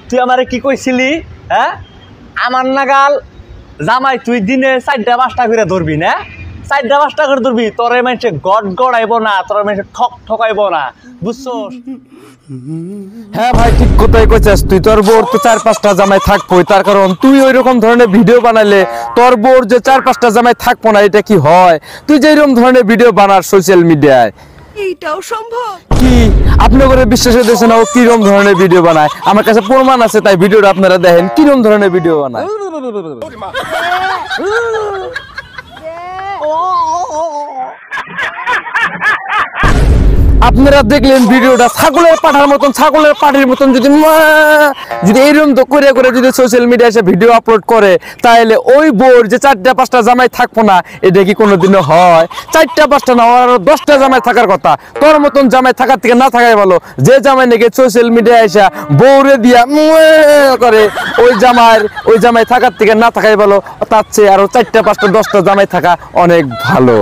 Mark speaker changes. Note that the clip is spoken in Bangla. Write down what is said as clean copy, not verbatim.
Speaker 1: তুই আমারে কি কইছিলি? হ্যাঁ, আমার নাগাল জামাই তুই দিনে 4টা 5টা করে ধরবি না? 4টা 5টা করে ধরবি, তোরে মানুষে গড় গড়াইব না, তোরে মানুষে ঠকাইব না, বুঝছস?
Speaker 2: হ্যাঁ ভাই, ঠিক কথাই কইছস তুই। তোর বোর তো 4-5টা জামাই থাকবই, তার কারণ তুই ওইরকম ধরনের ভিডিও বানাইলে তোর বোর যে 4-5টা জামাই থাকবো না, এটা কি হয়? তুই যে এরকম ধরনের ভিডিও বানাস সোশ্যাল মিডিয়ায়,
Speaker 3: এইটাও সম্ভব?
Speaker 2: কি আপনি করে বিশ্বাস হইতেছে না ও কিরকম ধরনের ভিডিও বানায়? আমার কাছে প্রমাণ আছে, তাই ভিডিওটা আপনারা দেখেন কিরকম ধরনের ভিডিও বানায়। আপনারা দেখলেন ভিডিওটা ছাগলের পাঠার মতন, ছাগলের পাটির মতন যদি এরকম তো করে করে যদি সোশ্যাল মিডিয়ায় এসে ভিডিও আপলোড করে, তাহলে ওই বোর যে 4টা 5টা জামাই থাকবো না, এটা কি কোনোদিনও হয়? 4টা 5টা না, আরো 10টা জামাই থাকার কথা। তোর মতন জামাই থাকার থেকে না থাকাই ভালো। যে জামাই নাকি সোশ্যাল মিডিয়ায় এসে বউরে দিয়া করে, ওই জামাই থাকার থেকে না থাকাই ভালো। তার চেয়ে আরো 4টা 5টা 10টা জামাই থাকা অনেক ভালো।